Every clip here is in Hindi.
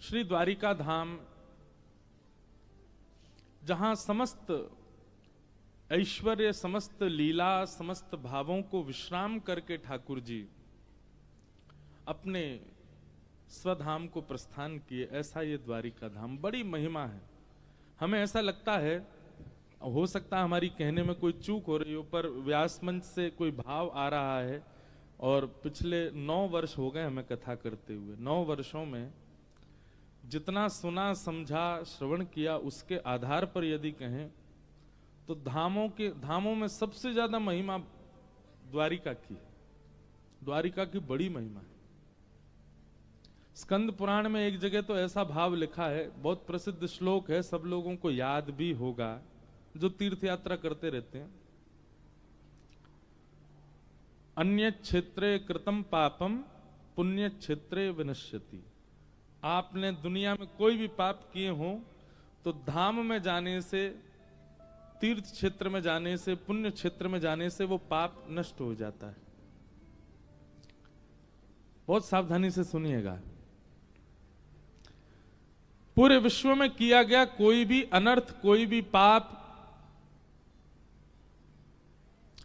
श्री द्वारिका धाम, जहां समस्त ऐश्वर्य, समस्त लीला, समस्त भावों को विश्राम करके ठाकुर जी अपने स्वधाम को प्रस्थान किए, ऐसा ये द्वारिका धाम। बड़ी महिमा है। हमें ऐसा लगता है, हो सकता है हमारी कहने में कोई चूक हो रही हो, पर व्यास मंच से कोई भाव आ रहा है। और पिछले 9 वर्ष हो गए हमें कथा करते हुए। 9 वर्षों में जितना सुना, समझा, श्रवण किया, उसके आधार पर यदि कहें तो धामों में सबसे ज्यादा महिमा द्वारिका की है। द्वारिका की बड़ी महिमा है। स्कंद पुराण में एक जगह तो ऐसा भाव लिखा है, बहुत प्रसिद्ध श्लोक है, सब लोगों को याद भी होगा जो तीर्थ यात्रा करते रहते हैं। अन्य क्षेत्रे कृतम पापम पुण्य क्षेत्रे विनश्यति। आपने दुनिया में कोई भी पाप किए हो तो धाम में जाने से, तीर्थ क्षेत्र में जाने से, पुण्य क्षेत्र में जाने से वो पाप नष्ट हो जाता है। बहुत सावधानी से सुनिएगा। पूरे विश्व में किया गया कोई भी अनर्थ, कोई भी पाप,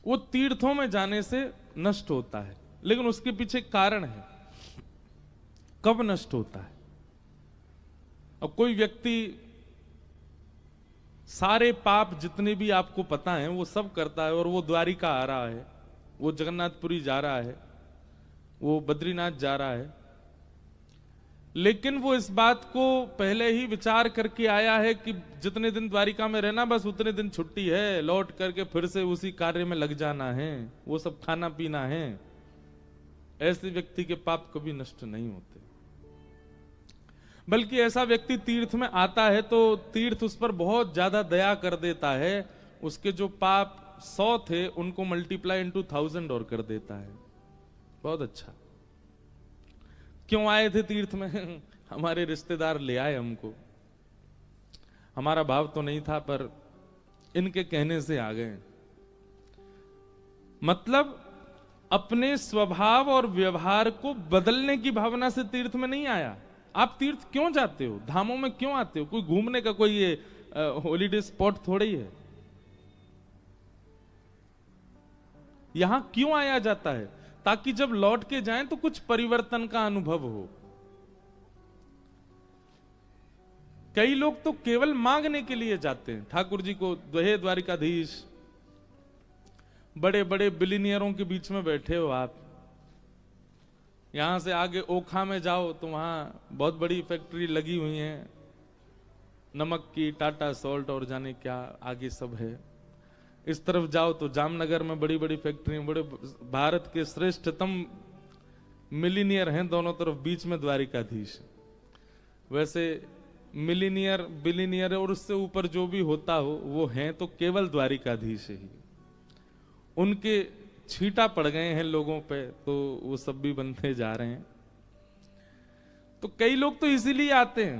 वो तीर्थों में जाने से नष्ट होता है। लेकिन उसके पीछे कारण है, कब नष्ट होता है। अब कोई व्यक्ति सारे पाप जितने भी आपको पता हैं वो सब करता है और वो द्वारिका आ रहा है, वो जगन्नाथपुरी जा रहा है, वो बद्रीनाथ जा रहा है, लेकिन वो इस बात को पहले ही विचार करके आया है कि जितने दिन द्वारिका में रहना, बस उतने दिन छुट्टी है, लौट करके फिर से उसी कार्य में लग जाना है, वो सब खाना पीना है। ऐसे व्यक्ति के पाप कभी नष्ट नहीं होते। बल्कि ऐसा व्यक्ति तीर्थ में आता है तो तीर्थ उस पर बहुत ज्यादा दया कर देता है। उसके जो पाप 100 थे उनको मल्टीप्लाई इनटू 1000 और कर देता है। बहुत अच्छा। क्यों आए थे तीर्थ में? हमारे रिश्तेदार ले आए हमको। हमारा भाव तो नहीं था, पर इनके कहने से आ गए। मतलब अपने स्वभाव और व्यवहार को बदलने की भावना से तीर्थ में नहीं आया। आप तीर्थ क्यों जाते हो? धामों में क्यों आते हो? कोई घूमने का कोई ये हॉलीडे स्पॉट थोड़ी है। यहां क्यों आया जाता है? ताकि जब लौट के जाएं तो कुछ परिवर्तन का अनुभव हो। कई लोग तो केवल मांगने के लिए जाते हैं ठाकुर जी को। हे द्वारिकाधीश, बड़े बड़े बिलियनियरों के बीच में बैठे हो आप, यहां से आगे ओखा में जाओ तो वहां बहुत बड़ी फैक्ट्री लगी हुई है, नमक की, टाटा सॉल्ट और जाने क्या आगे सब है। इस तरफ जाओ तो जामनगर में बड़ी बड़ी फैक्ट्री, बड़े भारत के श्रेष्ठतम मिलीनियर हैं दोनों तरफ, बीच में द्वारिकाधीश। वैसे मिलीनियर, बिलीनियर और उससे ऊपर जो भी होता हो वो हैं तो केवल द्वारिकाधीश ही। उनके छींटा पड़ गए हैं लोगों पे तो वो सब भी बनते जा रहे हैं। तो कई लोग तो इसीलिए आते हैं,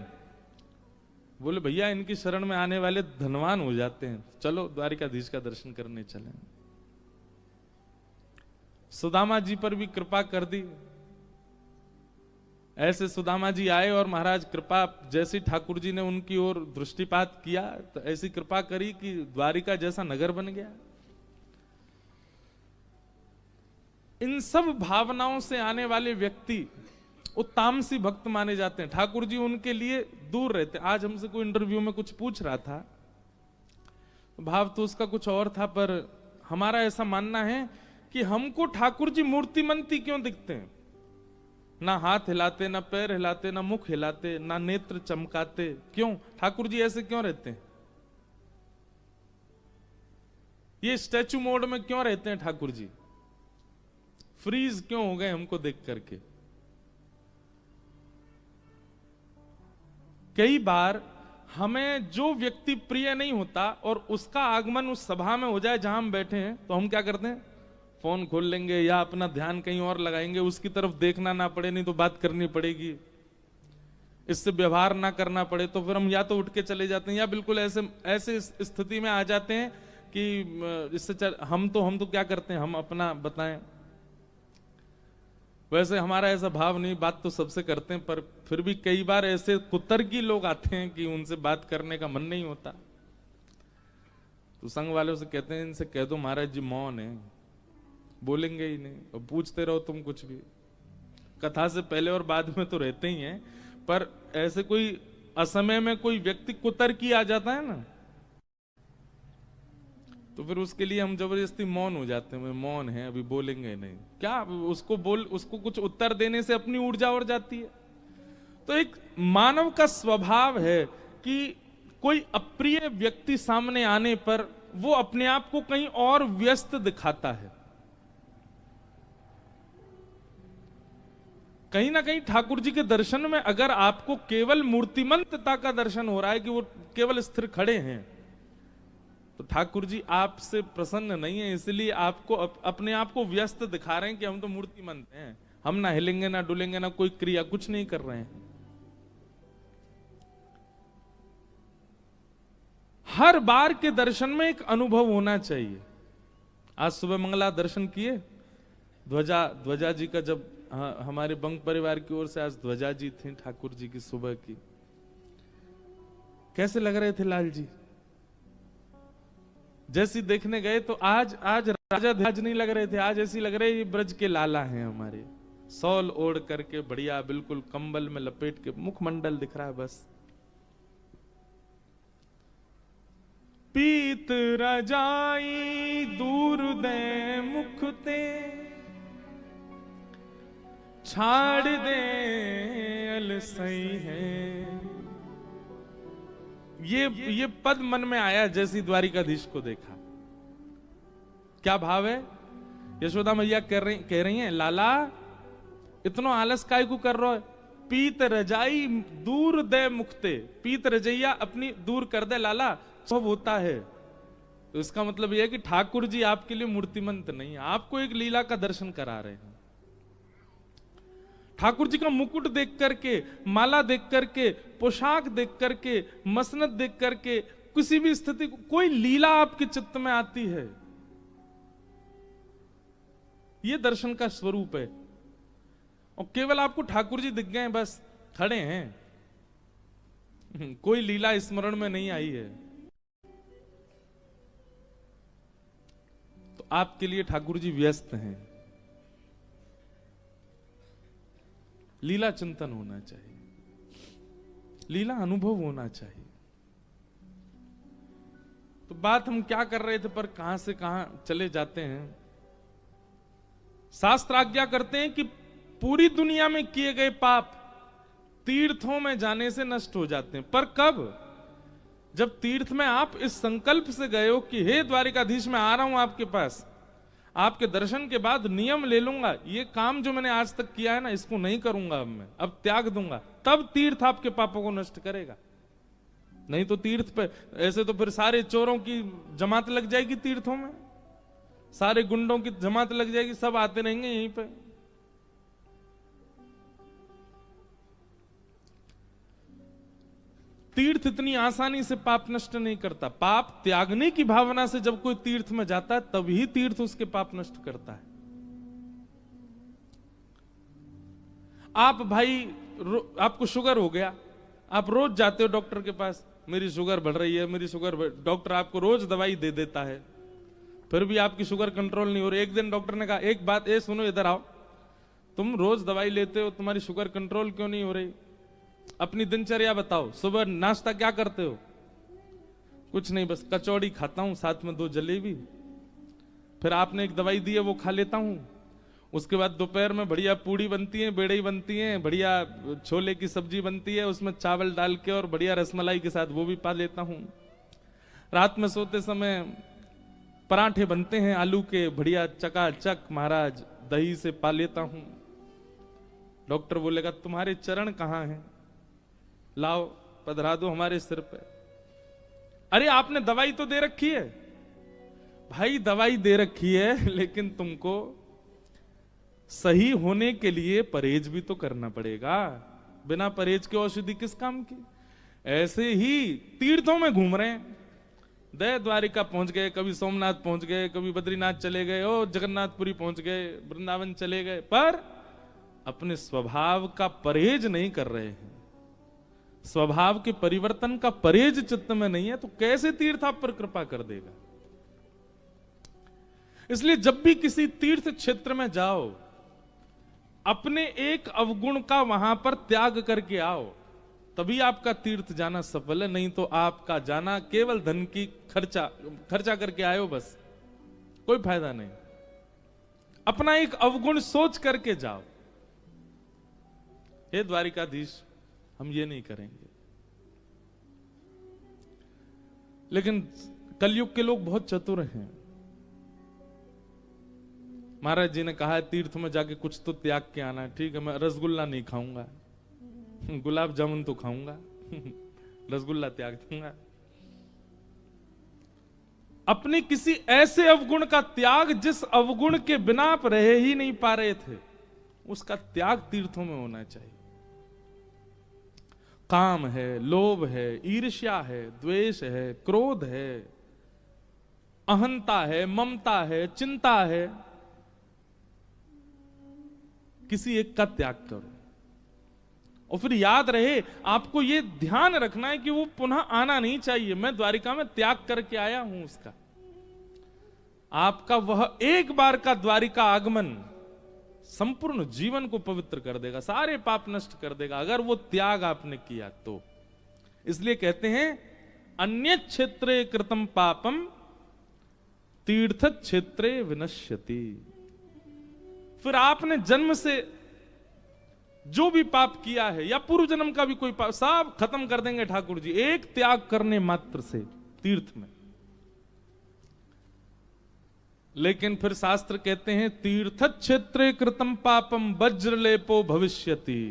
बोले भैया इनकी शरण में आने वाले धनवान हो जाते हैं, चलो द्वारिकाधीश का दर्शन करने चले। सुदामा जी पर भी कृपा कर दी। ऐसे सुदामा जी आए और महाराज कृपा, जैसी ठाकुर जी ने उनकी ओर दृष्टिपात किया तो ऐसी कृपा करी कि द्वारिका जैसा नगर बन गया। इन सब भावनाओं से आने वाले व्यक्ति वो तामसी भक्त माने जाते हैं। ठाकुर जी उनके लिए दूर रहते। आज हमसे कोई इंटरव्यू में कुछ पूछ रहा था, भाव तो उसका कुछ और था, पर हमारा ऐसा मानना है कि हमको ठाकुर जी मूर्तिमंती क्यों दिखते हैं? ना हाथ हिलाते, ना पैर हिलाते, ना मुख हिलाते, ना नेत्र चमकाते, क्यों? ठाकुर जी ऐसे क्यों रहते हैं? ये स्टैचू मोड में क्यों रहते हैं ठाकुर जी? फ्रीज क्यों हो गए हमको देख करके? कई बार हमें जो व्यक्ति प्रिय नहीं होता और उसका आगमन उस सभा में हो जाए जहां हम बैठे हैं, तो हम क्या करते हैं? फोन खोल लेंगे या अपना ध्यान कहीं और लगाएंगे, उसकी तरफ देखना ना पड़े, नहीं तो बात करनी पड़ेगी, इससे व्यवहार ना करना पड़े, तो फिर हम या तो उठ के चले जाते हैं या बिल्कुल ऐसे स्थिति में आ जाते हैं कि इससे हम तो क्या करते हैं, हम अपना बताएं। वैसे हमारा ऐसा भाव नहीं, बात तो सबसे करते हैं, पर फिर भी कई बार ऐसे कुतर्की लोग आते हैं कि उनसे बात करने का मन नहीं होता। तो संघ वालों से कहते हैं इनसे कह दो महाराज जी मौन है, बोलेंगे ही नहीं, और पूछते रहो तुम कुछ भी। कथा से पहले और बाद में तो रहते ही हैं, पर ऐसे कोई असमय में कोई व्यक्ति कुतर्की आ जाता है ना, तो फिर उसके लिए हम जबरदस्ती मौन हो जाते हैं। मौन है, अभी बोलेंगे नहीं। क्या उसको कुछ उत्तर देने से अपनी ऊर्जा और जाती है। तो एक मानव का स्वभाव है कि कोई अप्रिय व्यक्ति सामने आने पर वो अपने आप को कहीं और व्यस्त दिखाता है। कहीं ना कहीं ठाकुर जी के दर्शन में अगर आपको केवल मूर्तिमंतता का दर्शन हो रहा है कि वो केवल स्थिर खड़े हैं, तो ठाकुर जी आपसे प्रसन्न नहीं है, इसलिए आपको अपने आप को व्यस्त दिखा रहे हैं कि हम तो मूर्तिमंत हैं, हम ना हिलेंगे ना डुलेंगे ना कोई क्रिया, कुछ नहीं कर रहे हैं। हर बार के दर्शन में एक अनुभव होना चाहिए। आज सुबह मंगला दर्शन किए, ध्वजा जी का, जब हमारे बंग परिवार की ओर से आज ध्वजा जी थी ठाकुर जी की सुबह की, कैसे लग रहे थे लाल जी। जैसी देखने गए तो आज राजा ध्वज नहीं लग रहे थे, आज ऐसी लग रहे ये ब्रज के लाला हैं हमारे, सौल ओढ़ करके बढ़िया बिल्कुल कंबल में लपेट के, मुखमंडल दिख रहा है बस। पीत रजाई दूर दे मुखते, छाड़ दे अलसई है। ये पद मन में आया जैसी द्वारिकाधीश को देखा। क्या भाव है? यशोदा मैया कह रही हैं, लाला इतना आलस काय को कर रहा है, पीत रजाई दूर दे मुखते, पीत रजैया अपनी दूर कर दे लाला, सब होता है। तो इसका मतलब यह है कि ठाकुर जी आपके लिए मूर्तिमंत नहीं है, आपको एक लीला का दर्शन करा रहे हैं। ठाकुर जी का मुकुट देख करके, माला देख करके, पोशाक देख करके, मसनद देख करके, किसी भी स्थिति कोई लीला आपके चित्त में आती है, यह दर्शन का स्वरूप है। और केवल आपको ठाकुर जी दिख गए, बस खड़े हैं, कोई लीला स्मरण में नहीं आई है, तो आपके लिए ठाकुर जी व्यस्त हैं। लीला चिंतन होना चाहिए, लीला अनुभव होना चाहिए। तो बात हम क्या कर रहे थे, पर कहां से कहां चले जाते हैं। शास्त्र आज्ञा करते हैं कि पूरी दुनिया में किए गए पाप तीर्थों में जाने से नष्ट हो जाते हैं। पर कब? जब तीर्थ में आप इस संकल्प से गए हो कि हे द्वारिकाधीश मैं आ रहा हूं आपके पास, आपके दर्शन के बाद नियम ले लूंगा, ये काम जो मैंने आज तक किया है ना इसको नहीं करूंगा, अब मैं अब त्याग दूंगा, तब तीर्थ आपके पापों को नष्ट करेगा। नहीं तो तीर्थ पे ऐसे तो फिर सारे चोरों की जमात लग जाएगी तीर्थों में, सारे गुंडों की जमात लग जाएगी, सब आते रहेंगे यहीं पे। तीर्थ इतनी आसानी से पाप नष्ट नहीं करता। पाप त्यागने की भावना से जब कोई तीर्थ में जाता है तभी तीर्थ उसके पाप नष्ट करता है। आप भाई आपको शुगर हो गया, आप रोज जाते हो डॉक्टर के पास, मेरी शुगर बढ़ रही है, मेरी शुगर डॉक्टर आपको रोज दवाई दे देता है, फिर भी आपकी शुगर कंट्रोल नहीं हो रही। एक दिन डॉक्टर ने कहा एक बात ये सुनो, इधर आओ, तुम रोज दवाई लेते हो, तुम्हारी शुगर कंट्रोल क्यों नहीं हो रही? अपनी दिनचर्या बताओ, सुबह नाश्ता क्या करते हो? कुछ नहीं, बस कचौड़ी खाता हूं, साथ में 2 जलेबी, फिर आपने एक दवाई दी है वो खा लेता हूं, उसके बाद दोपहर में बढ़िया पूड़ी बनती है, बेड़ई बनती है, बढ़िया छोले की सब्जी बनती है, उसमें चावल डाल के और बढ़िया रसमलाई के साथ वो भी पा लेता हूं। रात में सोते समय पराठे बनते हैं आलू के, बढ़िया चकाचक महाराज दही से पा लेता हूं। डॉक्टर बोलेगा तुम्हारे चरण कहां हैं, लाओ पधरा दो हमारे सिर पे। अरे आपने दवाई तो दे रखी है भाई, दवाई दे रखी है, लेकिन तुमको सही होने के लिए परहेज भी तो करना पड़ेगा। बिना परहेज के औषधि किस काम की? ऐसे ही तीर्थों में घूम रहे हैं, दया द्वारिका पहुंच गए, कभी सोमनाथ पहुंच गए, कभी बद्रीनाथ चले गए, ओ जगन्नाथपुरी पहुंच गए, वृंदावन चले गए, पर अपने स्वभाव का परहेज नहीं कर रहे हैं, स्वभाव के परिवर्तन का परहेज चित्त में नहीं है, तो कैसे तीर्थ आप पर कृपा कर देगा। इसलिए जब भी किसी तीर्थ क्षेत्र में जाओ, अपने एक अवगुण का वहां पर त्याग करके आओ, तभी आपका तीर्थ जाना सफल है। नहीं तो आपका जाना केवल धन की खर्चा करके आए हो, बस कोई फायदा नहीं। अपना एक अवगुण सोच करके जाओ। हे द्वारिकाधीश, हम ये नहीं करेंगे। लेकिन कलयुग के लोग बहुत चतुर हैं। महाराज जी ने कहा है तीर्थ में जाके कुछ तो त्याग के आना है। ठीक है, मैं रसगुल्ला नहीं खाऊंगा, गुलाब जामुन तो खाऊंगा, रसगुल्ला त्याग दूंगा। अपने किसी ऐसे अवगुण का त्याग जिस अवगुण के बिना आप रह ही नहीं पा रहे थे, उसका त्याग तीर्थों में होना चाहिए। काम है, लोभ है, ईर्ष्या है, द्वेष है, क्रोध है, अहंता है, ममता है, चिंता है, किसी एक का त्याग करो। और फिर याद रहे, आपको यह ध्यान रखना है कि वो पुनः आना नहीं चाहिए। मैं द्वारिका में त्याग करके आया हूं उसका। आपका वह एक बार का द्वारिका आगमन संपूर्ण जीवन को पवित्र कर देगा, सारे पाप नष्ट कर देगा, अगर वो त्याग आपने किया तो। इसलिए कहते हैं अन्य क्षेत्रे कृतम पापम तीर्थ क्षेत्रे विनश्यति। फिर आपने जन्म से जो भी पाप किया है या पूर्व जन्म का भी कोई पाप, सब खत्म कर देंगे ठाकुर जी एक त्याग करने मात्र से तीर्थ में। लेकिन फिर शास्त्र कहते हैं तीर्थ क्षेत्रे कृतम पापम वज्रलेपो भविष्यति।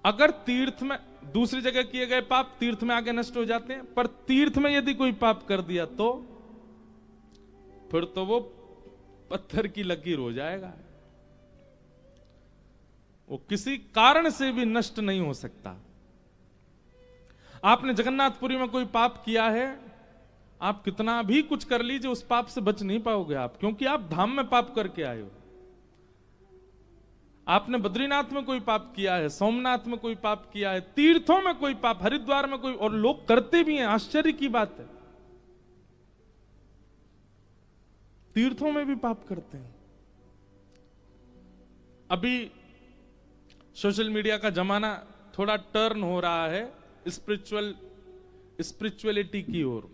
अगर तीर्थ में दूसरी जगह किए गए पाप तीर्थ में आगे नष्ट हो जाते हैं, पर तीर्थ में यदि कोई पाप कर दिया तो फिर तो वो पत्थर की लकीर हो जाएगा, वो किसी कारण से भी नष्ट नहीं हो सकता। आपने जगन्नाथपुरी में कोई पाप किया है, आप कितना भी कुछ कर लीजिए उस पाप से बच नहीं पाओगे आप, क्योंकि आप धाम में पाप करके आए हो। आपने बद्रीनाथ में कोई पाप किया है, सोमनाथ में कोई पाप किया है, तीर्थों में कोई पाप, हरिद्वार में कोई, और लोग करते भी हैं, आश्चर्य की बात है, तीर्थों में भी पाप करते हैं। अभी सोशल मीडिया का जमाना थोड़ा टर्न हो रहा है स्पिरिचुअलिटी की ओर।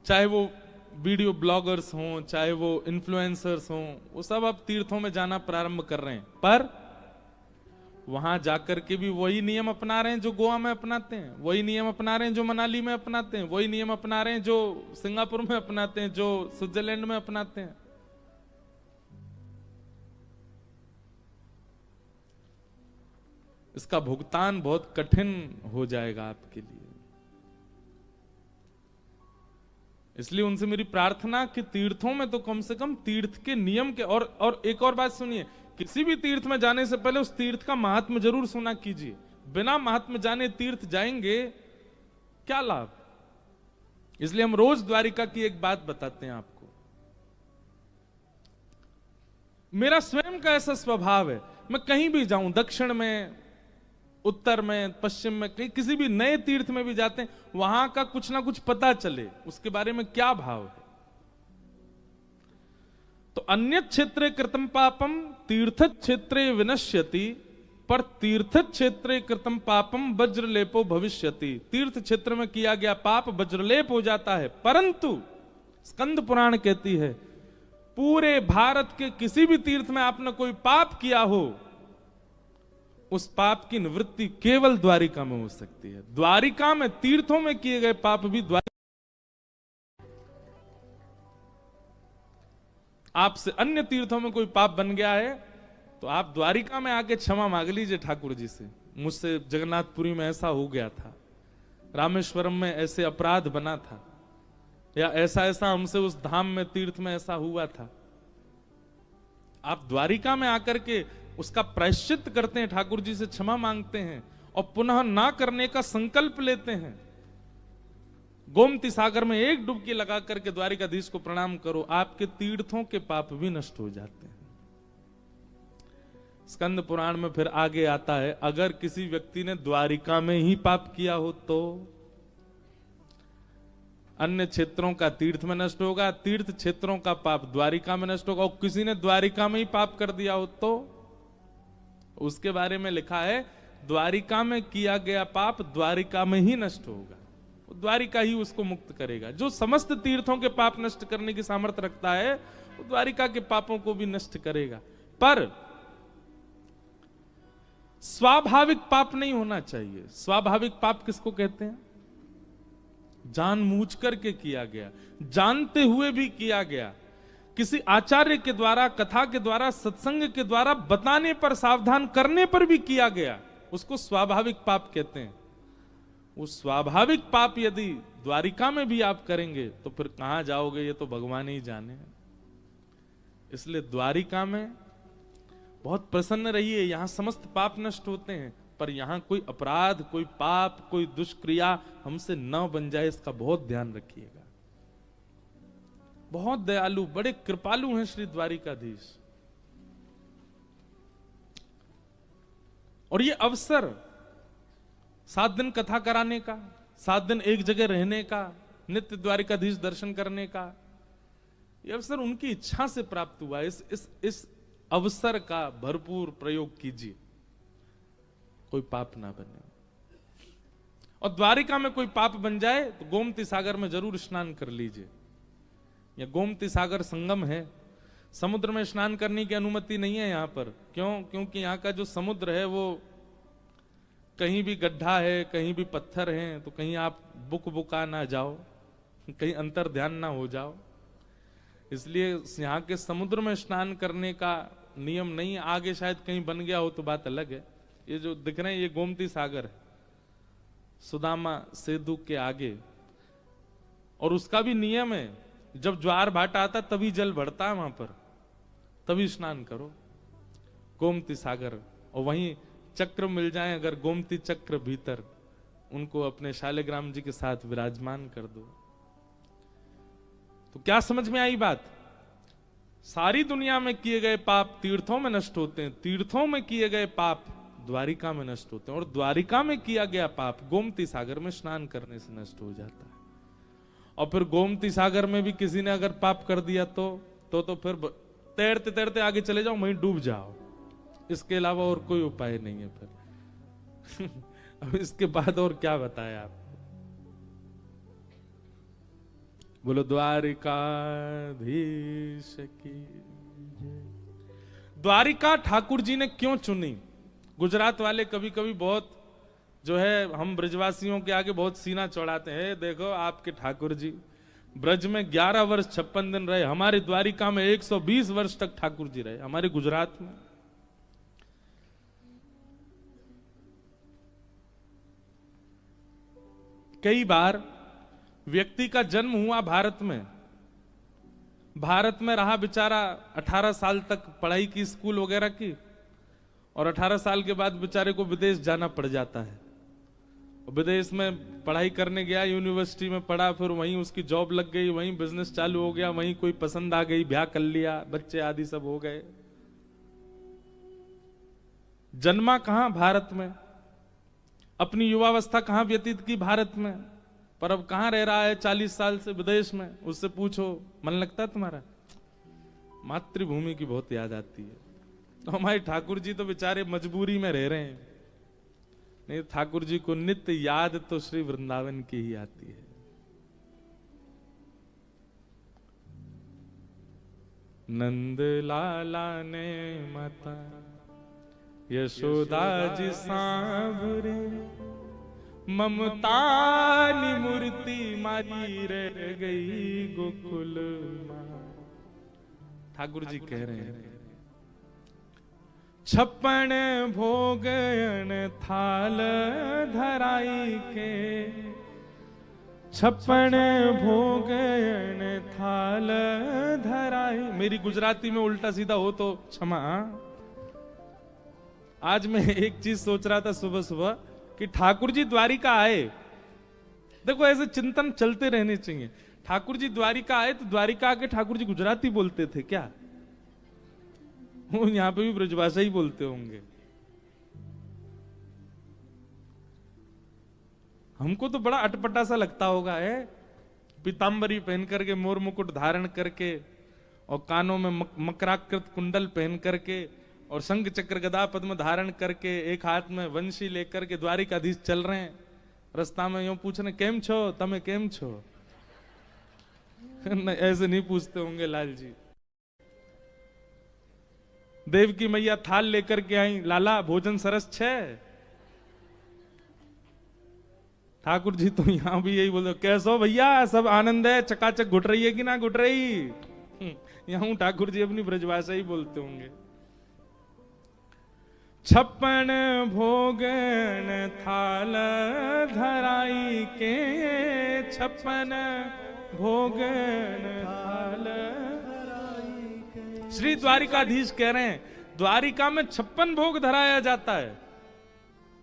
चाहे वो वीडियो ब्लॉगर्स हों, चाहे वो इन्फ्लुएंसर्स हों, वो सब अब तीर्थों में जाना प्रारंभ कर रहे हैं, पर वहां जाकर के भी वही नियम अपना रहे हैं जो गोवा में अपनाते हैं, वही नियम अपना रहे हैं जो मनाली में अपनाते हैं, वही नियम अपना रहे हैं जो सिंगापुर में अपनाते हैं, जो स्विट्जरलैंड में अपनाते हैं। इसका भुगतान बहुत कठिन हो जाएगा आपके लिए। इसलिए उनसे मेरी प्रार्थना कि तीर्थों में तो कम से कम तीर्थ के नियम के, और एक और बात सुनिए, किसी भी तीर्थ में जाने से पहले उस तीर्थ का महात्म्य जरूर सुना कीजिए। बिना महात्म्य जाने तीर्थ जाएंगे क्या लाभ। इसलिए हम रोज द्वारिका की एक बात बताते हैं आपको। मेरा स्वयं का ऐसा स्वभाव है, मैं कहीं भी जाऊं, दक्षिण में, उत्तर में, पश्चिम में, कहीं किसी भी नए तीर्थ में भी जाते हैं, वहां का कुछ ना कुछ पता चले, उसके बारे में क्या भाव है। तो अन्य क्षेत्रे कृतम पापम तीर्थ क्षेत्रे विनश्यति, पर तीर्थ क्षेत्रे कृतम पापम वज्रलेपो भविष्यति। तीर्थ क्षेत्र में किया गया पाप वज्रलेप हो जाता है, परंतु स्कंद पुराण कहती है पूरे भारत के किसी भी तीर्थ में आपने कोई पाप किया हो, उस पाप की निवृत्ति केवल द्वारिका में हो सकती है। द्वारिका में तीर्थों में किए गए पाप भी आपसे अन्य तीर्थों में कोई पाप बन गया है तो आप द्वारिका में आके क्षमा मांग लीजिए ठाकुर जी से, मुझसे जगन्नाथपुरी में ऐसा हो गया था, रामेश्वरम में ऐसे अपराध बना था, या ऐसा ऐसा हमसे उस धाम में तीर्थ में ऐसा हुआ था। आप द्वारिका में आकर के उसका प्रायश्चित करते हैं, ठाकुर जी से क्षमा मांगते हैं और पुनः ना करने का संकल्प लेते हैं, गोमती सागर में एक डुबकी लगा करके द्वारिकाधीश को प्रणाम करो, आपके तीर्थों के पाप भी नष्ट हो जाते हैं। स्कंद पुराण में फिर आगे आता है, अगर किसी व्यक्ति ने द्वारिका में ही पाप किया हो तो अन्य क्षेत्रों का तीर्थ में नष्ट होगा, तीर्थ क्षेत्रों का पाप द्वारिका में नष्ट होगा। और किसी ने द्वारिका में ही पाप कर दिया हो तो उसके बारे में लिखा है, द्वारिका में किया गया पाप द्वारिका में ही नष्ट होगा, द्वारिका ही उसको मुक्त करेगा। जो समस्त तीर्थों के पाप नष्ट करने की सामर्थ्य रखता है वो द्वारिका के पापों को भी नष्ट करेगा। पर स्वाभाविक पाप नहीं होना चाहिए। स्वाभाविक पाप किसको कहते हैं? जानबूझ करके किया गया, जानते हुए भी किया गया, किसी आचार्य के द्वारा, कथा के द्वारा, सत्संग के द्वारा बताने पर, सावधान करने पर भी किया गया, उसको स्वाभाविक पाप कहते हैं। वो स्वाभाविक पाप यदि द्वारिका में भी आप करेंगे तो फिर कहां जाओगे ये तो भगवान ही जाने। इसलिए द्वारिका में बहुत प्रसन्न रहिए, यहां समस्त पाप नष्ट होते हैं, पर यहां कोई अपराध, कोई पाप, कोई दुष्क्रिया हमसे न बन जाए, इसका बहुत ध्यान रखिएगा। बहुत दयालु, बड़े कृपालु हैं श्री द्वारिकाधीश। और ये अवसर 7 दिन कथा कराने का, 7 दिन एक जगह रहने का, नित्य द्वारिकाधीश दर्शन करने का, यह अवसर उनकी इच्छा से प्राप्त हुआ। इस अवसर का भरपूर प्रयोग कीजिए, कोई पाप ना बने। और द्वारिका में कोई पाप बन जाए तो गोमती सागर में जरूर स्नान कर लीजिए। यह गोमती सागर संगम है, समुद्र में स्नान करने की अनुमति नहीं है यहां पर। क्यों? क्योंकि यहां का जो समुद्र है वो कहीं भी गड्ढा है, कहीं भी पत्थर हैं, तो कहीं आप बुका ना जाओ, कहीं अंतर ध्यान ना हो जाओ। इसलिए यहाँ के समुद्र में स्नान करने का नियम नहीं। आगे शायद कहीं बन गया हो तो बात अलग है। ये जो दिख रहे हैं ये गोमती सागर है, सुदामा सेतु के आगे। और उसका भी नियम है, जब ज्वार भाटा आता तभी जल बढ़ता है वहां पर, तभी स्नान करो गोमती सागर। और वहीं चक्र मिल जाए अगर, गोमती चक्र भीतर, उनको अपने शालिग्राम जी के साथ विराजमान कर दो। तो क्या समझ में आई बात? सारी दुनिया में किए गए पाप तीर्थों में नष्ट होते हैं, तीर्थों में किए गए पाप द्वारिका में नष्ट होते हैं, और द्वारिका में किया गया पाप गोमती सागर में स्नान करने से नष्ट हो जाता है। और फिर गोमती सागर में भी किसी ने अगर पाप कर दिया तो फिर तैरते तैरते आगे चले जाओ, वहीं डूब जाओ। इसके अलावा और कोई उपाय नहीं है फिर। अब इसके बाद और क्या बताया आप? बोलो द्वारिकाधीश की। द्वारिका ठाकुर जी ने क्यों चुनी? गुजरात वाले कभी कभी बहुत जो है, हम ब्रजवासियों के आगे बहुत सीना चौड़ाते हैं। देखो आपके ठाकुर जी ब्रज में 11 वर्ष 56 दिन रहे, हमारी द्वारिका में 120 वर्ष तक ठाकुर जी रहे, हमारे गुजरात में। कई बार व्यक्ति का जन्म हुआ भारत में, भारत में रहा बेचारा 18 साल तक पढ़ाई की, स्कूल वगैरह की, और 18 साल के बाद बेचारे को विदेश जाना पड़ जाता है। विदेश में पढ़ाई करने गया, यूनिवर्सिटी में पढ़ा, फिर वहीं उसकी जॉब लग गई, वहीं बिजनेस चालू हो गया, वहीं कोई पसंद आ गई, ब्याह कर लिया, बच्चे आदि सब हो गए। जन्मा कहां? भारत में। अपनी युवावस्था कहां व्यतीत की? भारत में। पर अब कहां रह रहा है 40 साल से? विदेश में। उससे पूछो मन लगता है तुम्हारा? मातृभूमि की बहुत याद आती है। तो हमारे ठाकुर जी तो बेचारे मजबूरी में रह रहे हैं, नहीं ठाकुर जी को नित्य याद तो श्री वृंदावन की ही आती है। नंद लाला ने माता यशोदा जी सांवरे, ममता नी मूर्ति मारी रह गई गोकुल मां। ठाकुर जी कह रहे हैं 56 भोगन थाल धराई के, 56 भोगन थाल धराई। मेरी गुजराती में उल्टा सीधा हो तो क्षमा। आज मैं एक चीज सोच रहा था सुबह सुबह कि ठाकुर जी द्वारिका आए, देखो ऐसे चिंतन चलते रहने चाहिए। ठाकुर जी द्वारिका आए तो द्वारिका आके ठाकुर जी गुजराती बोलते थे क्या? वो यहां पे भी ब्रजभाषा ही बोलते होंगे। हमको तो बड़ा अटपटा सा लगता होगा है, पीतांबरी पहन करके, मोर मुकुट धारण करके, और कानों में मकराकृत कुंडल पहन करके, और शंख चक्र गदा पद्म धारण करके, एक हाथ में वंशी लेकर के द्वारिकाधीश चल रहे हैं। रास्ता में यूं पूछ रहे केम छो, तमे केम छो? ऐसे नहीं पूछते होंगे लाल जी। देव की मैया थाल लेकर के आई, लाला भोजन सरस छे? ठाकुर जी तो यहां भी यही बोलते, कैसो भैया, सब आनंद है, चकाचक घुट रही है कि ना घुट रही? यहां ठाकुर जी अपनी ब्रजभाषा ही बोलते होंगे। छप्पन भोगन थाल धराई के, छप्पन भोगन थाल धराई के। श्री द्वारिकाधीश कह रहे हैं द्वारिका में 56 भोग धराया जाता है,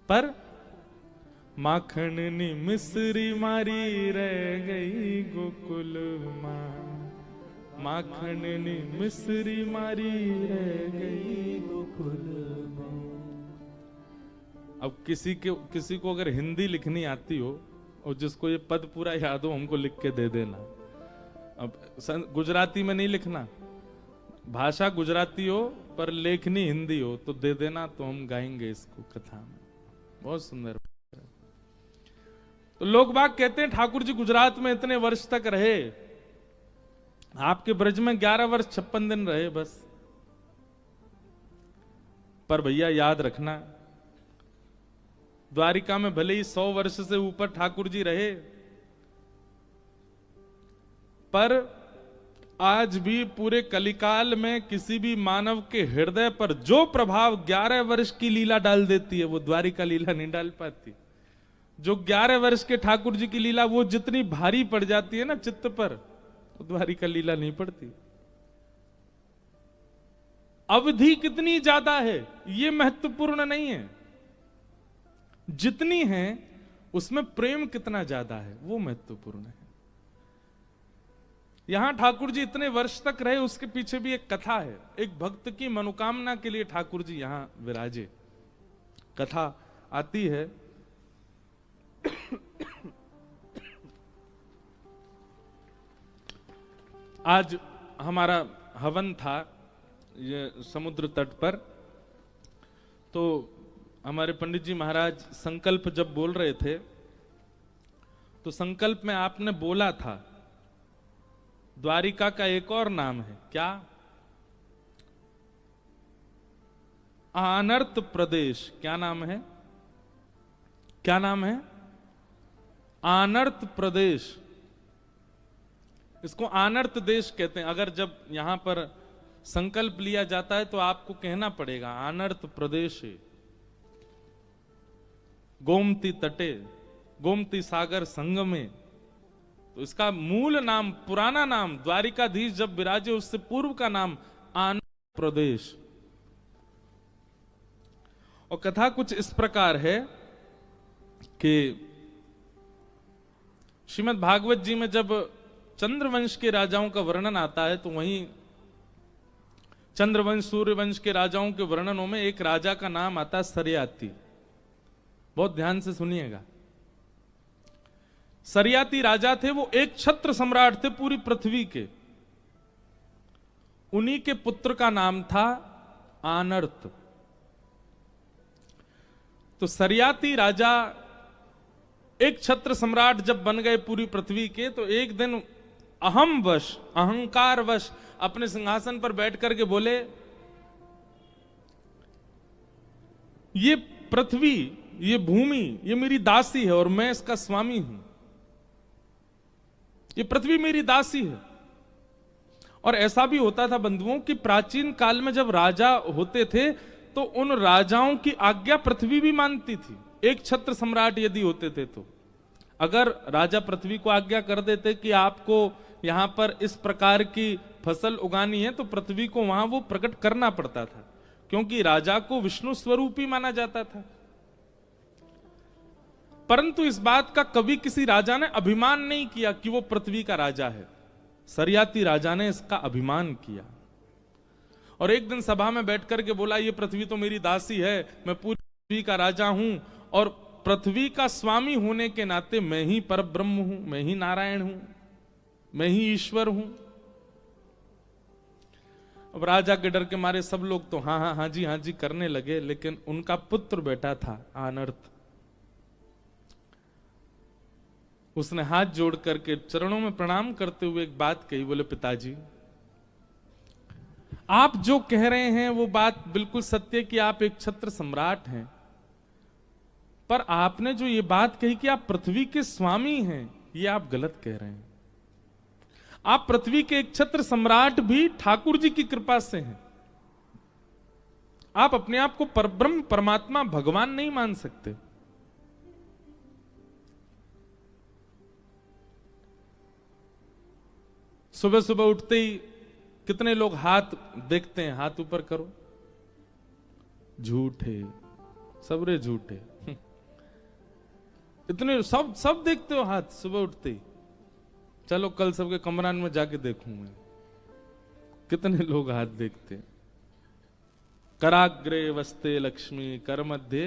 पर माखन नी मिश्री मारी रह गई गोकुल मां, माखन नी मिश्री मारी रह गई गोकुल मां। अब किसी को अगर हिंदी लिखनी आती हो और जिसको ये पद पूरा याद हो, हमको लिख के दे देना। अब गुजराती में नहीं लिखना, भाषा गुजराती हो पर लेखनी हिंदी हो तो दे देना, तो हम गाएंगे इसको कथा में। बहुत सुंदर। तो लोग बाग कहते हैं ठाकुर जी गुजरात में इतने वर्ष तक रहे, आपके ब्रज में 11 वर्ष 56 दिन रहे बस। पर भैया याद रखना, द्वारिका में भले ही 100 वर्ष से ऊपर ठाकुर जी रहे, पर आज भी पूरे कलिकाल में किसी भी मानव के हृदय पर जो प्रभाव 11 वर्ष की लीला डाल देती है, वो द्वारिका लीला नहीं डाल पाती। जो 11 वर्ष के ठाकुर जी की लीला वो जितनी भारी पड़ जाती है ना चित्त पर, तो द्वारिका लीला नहीं पड़ती। अवधि कितनी ज्यादा है ये महत्वपूर्ण नहीं है, जितनी है उसमें प्रेम कितना ज्यादा है वो महत्वपूर्ण है। यहां ठाकुर जी इतने वर्ष तक रहे, उसके पीछे भी एक कथा है। एक भक्त की मनोकामना के लिए ठाकुर जी यहां विराजे। कथा आती है, आज हमारा हवन था ये समुद्र तट पर, तो हमारे पंडित जी महाराज संकल्प जब बोल रहे थे, तो संकल्प में आपने बोला था द्वारिका का एक और नाम है, क्या? आनर्त प्रदेश। क्या नाम है? क्या नाम है? आनर्त प्रदेश। इसको आनर्त देश कहते हैं। अगर जब यहां पर संकल्प लिया जाता है तो आपको कहना पड़ेगा आनर्त प्रदेश, गोमती तटे, गोमती सागर संगमे। तो इसका मूल नाम, पुराना नाम, द्वारिकाधीश जब विराजे उससे पूर्व का नाम आनर्त प्रदेश। और कथा कुछ इस प्रकार है कि श्रीमद् भागवत जी में जब चंद्रवंश के राजाओं का वर्णन आता है, तो वहीं चंद्रवंश सूर्यवंश के राजाओं के वर्णनों में एक राजा का नाम आता है सरियाती। बहुत ध्यान से सुनिएगा। सरियाती राजा थे, वो एक छत्र सम्राट थे पूरी पृथ्वी के। उन्हीं के पुत्र का नाम था आनर्त। तो सरियाती राजा एक छत्र सम्राट जब बन गए पूरी पृथ्वी के, तो एक दिन अहम वश, अहंकार वश अपने सिंहासन पर बैठ करके बोले, ये पृथ्वी, ये भूमि, ये मेरी दासी है और मैं इसका स्वामी हूं। ये पृथ्वी मेरी दासी है। और ऐसा भी होता था बंधुओं कि प्राचीन काल में जब राजा होते थे तो उन राजाओं की आज्ञा पृथ्वी भी मानती थी। एक छत्र सम्राट यदि होते थे तो अगर राजा पृथ्वी को आज्ञा कर देते कि आपको यहां पर इस प्रकार की फसल उगानी है, तो पृथ्वी को वहां वो प्रकट करना पड़ता था, क्योंकि राजा को विष्णु स्वरूप ही माना जाता था। परंतु इस बात का कभी किसी राजा ने अभिमान नहीं किया कि वो पृथ्वी का राजा है। सरियाती राजा ने इसका अभिमान किया और एक दिन सभा में बैठ करके बोला, ये पृथ्वी तो मेरी दासी है, मैं पूरी पृथ्वी का राजा हूं और पृथ्वी का स्वामी होने के नाते मैं ही परब्रह्म हूं, मैं ही नारायण हूं, मैं ही ईश्वर हूं। अब राजा के डर के मारे सब लोग तो हाँ जी करने लगे, लेकिन उनका पुत्र बैठा था आनर्त, उसने हाथ जोड़ करके चरणों में प्रणाम करते हुए एक बात कही, बोले पिताजी आप जो कह रहे हैं वो बात बिल्कुल सत्य कि आप एक छत्र सम्राट हैं, पर आपने जो ये बात कही कि आप पृथ्वी के स्वामी हैं, ये आप गलत कह रहे हैं। आप पृथ्वी के एक छत्र सम्राट भी ठाकुर जी की कृपा से हैं। आप अपने आप को परब्रह्म परमात्मा भगवान नहीं मान सकते। सुबह सुबह उठते ही कितने लोग हाथ देखते हैं, हाथ ऊपर करो, झूठे, सबरे झूठे। इतने सब देखते हो हाथ सुबह उठते ही। चलो कल सबके कमरान में जाके देखूंगा कितने लोग हाथ देखते। कराग्रे वस्ते लक्ष्मी कर मध्य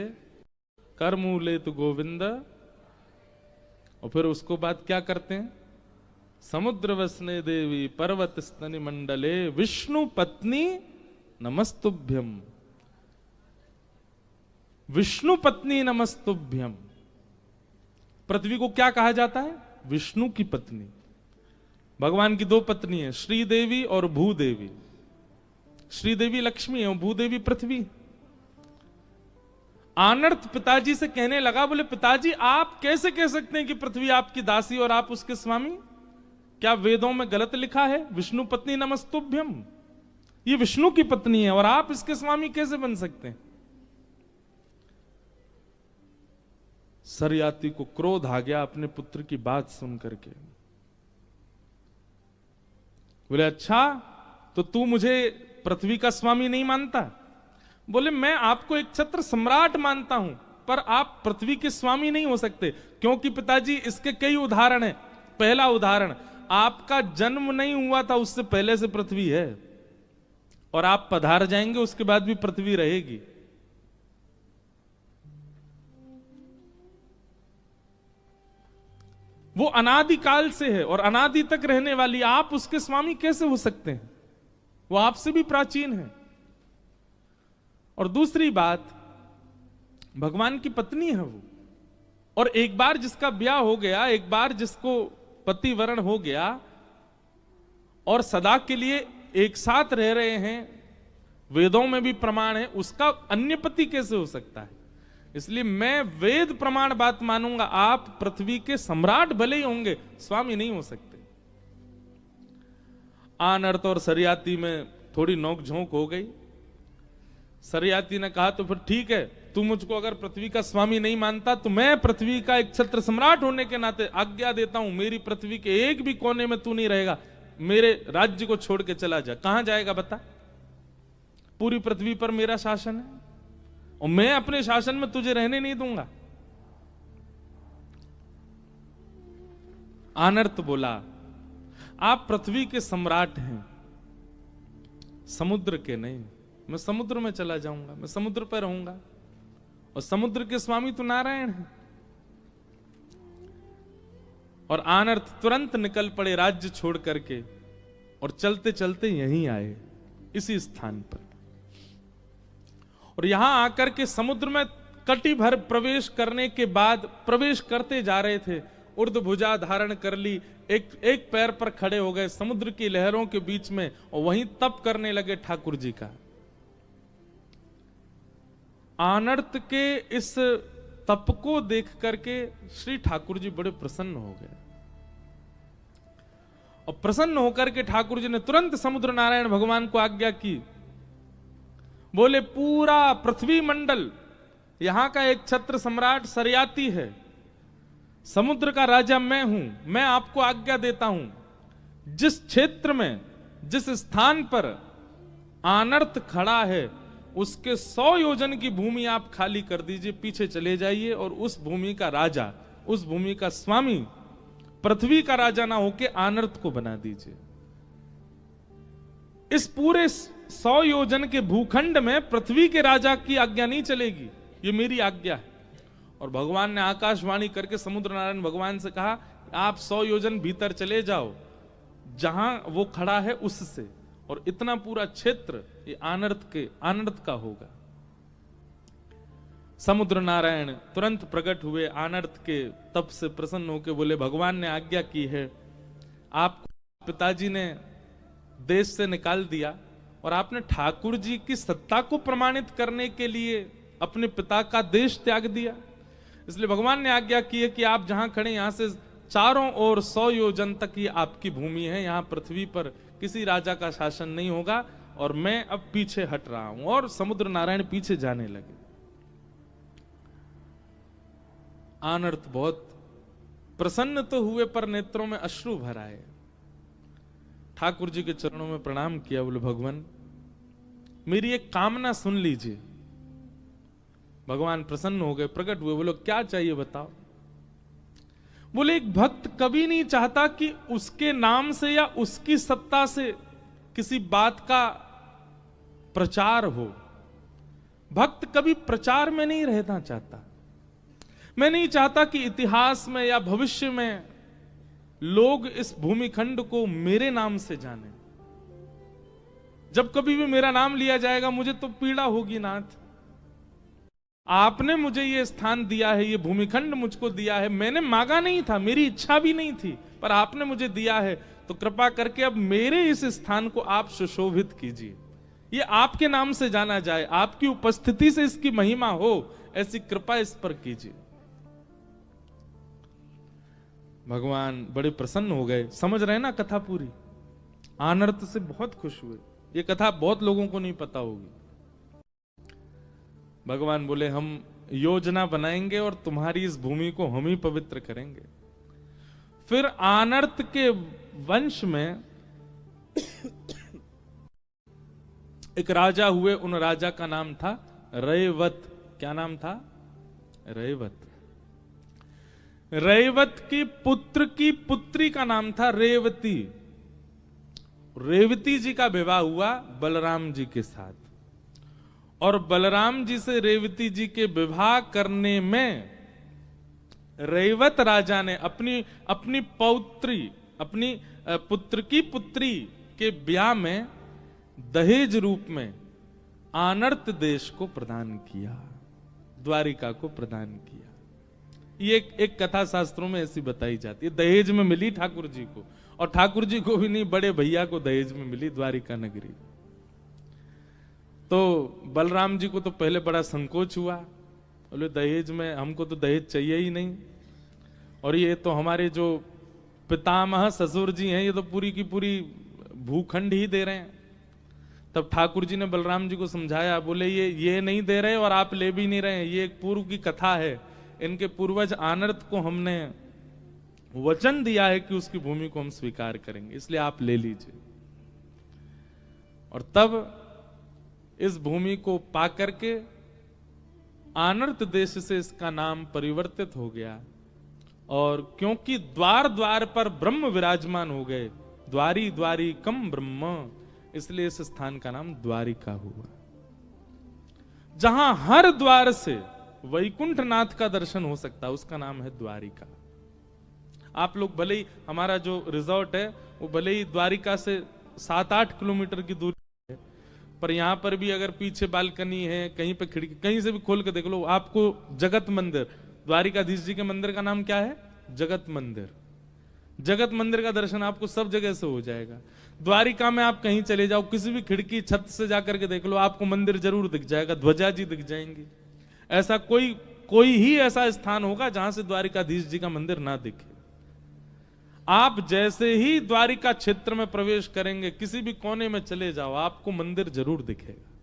कर मूले तु गोविंद, और फिर उसको बाद क्या करते हैं, समुद्र वसने देवी पर्वत स्तनि मंडले विष्णु पत्नी नमस्तुभ्यम, विष्णु पत्नी नमस्तुभ्यम। पृथ्वी को क्या कहा जाता है, विष्णु की पत्नी। भगवान की दो पत्नी है, श्रीदेवी और भूदेवी। श्रीदेवी लक्ष्मी है और भूदेवी पृथ्वी। आनर्त पिताजी से कहने लगा, बोले पिताजी आप कैसे कह सकते हैं कि पृथ्वी आपकी दासी और आप उसके स्वामी? क्या वेदों में गलत लिखा है विष्णु पत्नी नमस्तुभ्यम? ये विष्णु की पत्नी है और आप इसके स्वामी कैसे बन सकते हैं? सरियाती को क्रोध आ गया अपने पुत्र की बात सुन करके। बोले अच्छा तो तू मुझे पृथ्वी का स्वामी नहीं मानता? बोले मैं आपको एक छत्र सम्राट मानता हूं, पर आप पृथ्वी के स्वामी नहीं हो सकते। क्योंकि पिताजी इसके कई उदाहरण हैं। पहला उदाहरण, आपका जन्म नहीं हुआ था उससे पहले से पृथ्वी है, और आप पधार जाएंगे उसके बाद भी पृथ्वी रहेगी। वो अनादिकाल से है और अनादि तक रहने वाली, आप उसके स्वामी कैसे हो सकते हैं? वो आपसे भी प्राचीन है। और दूसरी बात, भगवान की पत्नी है वो, और एक बार जिसका ब्याह हो गया, एक बार जिसको पतिवरण हो गया और सदा के लिए एक साथ रह रहे हैं, वेदों में भी प्रमाण है, उसका अन्य पति कैसे हो सकता है? इसलिए मैं वेद प्रमाण बात मानूंगा। आप पृथ्वी के सम्राट भले ही होंगे, स्वामी नहीं हो सकते। आनर्त और सरियाती में थोड़ी नोकझोंक हो गई। सरियाती ने कहा तो फिर ठीक है, तू मुझको अगर पृथ्वी का स्वामी नहीं मानता तो मैं पृथ्वी का एक छत्र सम्राट होने के नाते आज्ञा देता हूं, मेरी पृथ्वी के एक भी कोने में तू नहीं रहेगा, मेरे राज्य को छोड़ के चला जा। कहां जाएगा बता? पूरी पृथ्वी पर मेरा शासन है और मैं अपने शासन में तुझे रहने नहीं दूंगा। आनर्त बोला, आप पृथ्वी के सम्राट हैं, समुद्र के नहीं। मैं समुद्र में चला जाऊंगा, मैं समुद्र पर रहूंगा, और समुद्र के स्वामी तो नारायण है। और आनर्त तुरंत निकल पड़े राज्य छोड़ करके, और चलते चलते यहीं आए, इसी स्थान पर। और यहां आकर के समुद्र में कटी भर प्रवेश करने के बाद, प्रवेश करते जा रहे थे, ऊर्ध्व भुजा धारण कर ली, एक पैर पर खड़े हो गए समुद्र की लहरों के बीच में, और वहीं तप करने लगे ठाकुर जी का। आनर्त के इस तप को देख करके श्री ठाकुर जी बड़े प्रसन्न हो गए, और प्रसन्न होकर के ठाकुर जी ने तुरंत समुद्र नारायण भगवान को आज्ञा की। बोले पूरा पृथ्वी मंडल, यहां का एक छत्र सम्राट सरियाती है, समुद्र का राजा मैं हूं, मैं आपको आज्ञा देता हूं, जिस क्षेत्र में, जिस स्थान पर आनर्त खड़ा है, उसके 100 योजन की भूमि आप खाली कर दीजिए, पीछे चले जाइए और उस भूमि का राजा, उस भूमि का स्वामी, पृथ्वी का राजा ना होके आनर्त को बना दीजिए। इस पूरे 100 योजन के भूखंड में पृथ्वी के राजा की आज्ञा नहीं चलेगी, ये मेरी आज्ञा है। और भगवान ने आकाशवाणी करके समुद्र नारायण भगवान से कहा, आप 100 योजन भीतर चले जाओ, जहां वो खड़ा है उससे, और इतना पूरा क्षेत्र ये आनर्त का होगा। समुद्र नारायण तुरंत प्रकट हुए, आनर्त के तप से प्रसन्न होकर बोले, भगवान ने आज्ञा की है, आपको पिताजी ने देश से निकाल दिया और आपने ठाकुर जी की सत्ता को प्रमाणित करने के लिए अपने पिता का देश त्याग दिया। इसलिए भगवान ने आज्ञा की है कि आप जहां खड़े, यहां से चारों ओर 100 योजन तक ये आपकी भूमि है, यहां पृथ्वी पर किसी राजा का शासन नहीं होगा, और मैं अब पीछे हट रहा हूं। और समुद्र नारायण पीछे जाने लगे। आनर्त बहुत प्रसन्न तो हुए, पर नेत्रों में अश्रु भर आए। ठाकुर जी के चरणों में प्रणाम किया, बोले, भगवान मेरी एक कामना सुन लीजिए। भगवान प्रसन्न हो गए, प्रकट हुए, बोलो क्या चाहिए बताओ। बोले, एक भक्त कभी नहीं चाहता कि उसके नाम से या उसकी सत्ता से किसी बात का प्रचार हो। भक्त कभी प्रचार में नहीं रहना चाहता। मैं नहीं चाहता कि इतिहास में या भविष्य में लोग इस भूमिखंड को मेरे नाम से जाने। जब कभी भी मेरा नाम लिया जाएगा मुझे तो पीड़ा होगी नाथ। आपने मुझे ये स्थान दिया है, ये भूमिखंड मुझको दिया है, मैंने मांगा नहीं था, मेरी इच्छा भी नहीं थी, पर आपने मुझे दिया है, तो कृपा करके अब मेरे इस स्थान को आप सुशोभित कीजिए, ये आपके नाम से जाना जाए, आपकी उपस्थिति से इसकी महिमा हो, ऐसी कृपा इस पर कीजिए। भगवान बड़े प्रसन्न हो गए। समझ रहे ना कथा पूरी? आनर्त से बहुत खुश हुए। ये कथा बहुत लोगों को नहीं पता होगी। भगवान बोले, हम योजना बनाएंगे और तुम्हारी इस भूमि को हम ही पवित्र करेंगे। फिर आनर्त के वंश में एक राजा हुए, उन राजा का नाम था रैवत। क्या नाम था? रैवत। रैवत की पुत्र की पुत्री का नाम था रेवती। रेवती जी का विवाह हुआ बलराम जी के साथ, और बलराम जी से रेवती जी के विवाह करने में रैवत राजा ने अपनी पौत्री, अपनी पुत्र की पुत्री के ब्याह में दहेज रूप में आनर्त देश को प्रदान किया, द्वारिका को प्रदान किया। ये एक कथा शास्त्रों में ऐसी बताई जाती है। दहेज में मिली ठाकुर जी को, और ठाकुर जी को भी नहीं, बड़े भैया को दहेज में मिली द्वारिका नगरी। तो बलराम जी को तो पहले बड़ा संकोच हुआ, बोले दहेज में, हमको तो दहेज चाहिए ही नहीं, और ये तो हमारे जो पितामह ससुर जी हैं, ये तो पूरी की पूरी भूखंड ही दे रहे हैं। तब ठाकुर जी ने बलराम जी को समझाया, बोले ये नहीं दे रहे और आप ले भी नहीं रहे, ये एक पूर्व की कथा है, इनके पूर्वज आनर्त को हमने वचन दिया है कि उसकी भूमि को हम स्वीकार करेंगे, इसलिए आप ले लीजिए। और तब इस भूमि को पाकर के आनर्त देश से इसका नाम परिवर्तित हो गया, और क्योंकि द्वार द्वार पर ब्रह्म विराजमान हो गए, द्वारी द्वारी कम ब्रह्म, इसलिए इस स्थान का नाम द्वारिका हुआ। जहां हर द्वार से वैकुंठनाथ का दर्शन हो सकता है, उसका नाम है द्वारिका। आप लोग भले ही, हमारा जो रिजॉर्ट है वो भले ही द्वारिका से 7-8 किलोमीटर की दूरी है, पर यहां पर भी अगर पीछे बालकनी है, कहीं पे खिड़की, कहीं से भी खोल के देख लो, आपको जगत मंदिर, द्वारिकाधीश जी के मंदिर का नाम क्या है? जगत मंदिर। जगत मंदिर का दर्शन आपको सब जगह से हो जाएगा। द्वारिका में आप कहीं चले जाओ, किसी भी खिड़की छत से जाकर के देख लो, आपको मंदिर जरूर दिख जाएगा, ध्वजा जी दिख जाएंगी। ऐसा कोई ही ऐसा स्थान होगा जहां से द्वारिकाधीश जी का मंदिर ना दिखे। आप जैसे ही द्वारिका क्षेत्र में प्रवेश करेंगे, किसी भी कोने में चले जाओ, आपको मंदिर जरूर दिखेगा।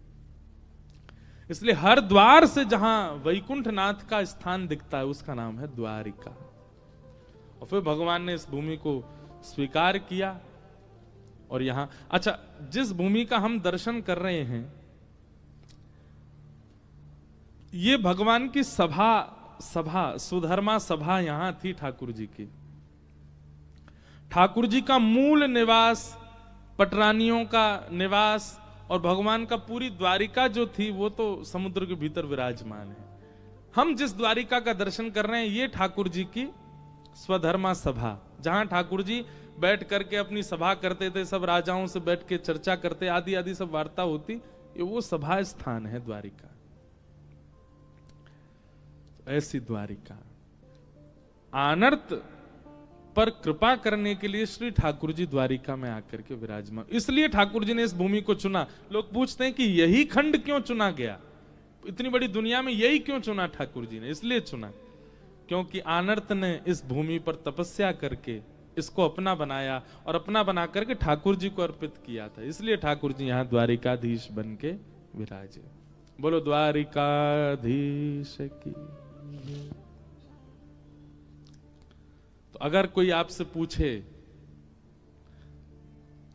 इसलिए हर द्वार से जहां वैकुंठनाथ का स्थान दिखता है, उसका नाम है द्वारिका। और फिर भगवान ने इस भूमि को स्वीकार किया, और यहां, अच्छा, जिस भूमि का हम दर्शन कर रहे हैं, ये भगवान की सभा सुधर्मा सभा यहां थी ठाकुर जी की। ठाकुर जी का मूल निवास, पटरानियों का निवास और भगवान का पूरी द्वारिका जो थी वो तो समुद्र के भीतर विराजमान है। हम जिस द्वारिका का दर्शन कर रहे हैं ये ठाकुर जी की स्वधर्मा सभा, जहां ठाकुर जी बैठ करके अपनी सभा करते थे, सब राजाओं से बैठ के चर्चा करते, आदि आदि सब वार्ता होती, ये वो सभा स्थान है द्वारिका। ऐसी द्वारिका आनर्त पर कृपा करने के लिए श्री ठाकुर जी द्वारिका में आकर के विराजमान, इसलिए ठाकुर जी ने इस भूमि को चुना। लोग पूछते हैं कि यही खंड क्यों चुना गया, इतनी बड़ी दुनिया में यही क्यों चुना ठाकुर जी ने? इसलिए चुना क्योंकि आनर्त ने इस भूमि पर तपस्या करके इसको अपना बनाया और अपना बना करके ठाकुर जी को अर्पित किया था, इसलिए ठाकुर जी यहां द्वारिकाधीश बन के विराजे। बोलो द्वारिकाधीश की। तो अगर कोई आपसे पूछे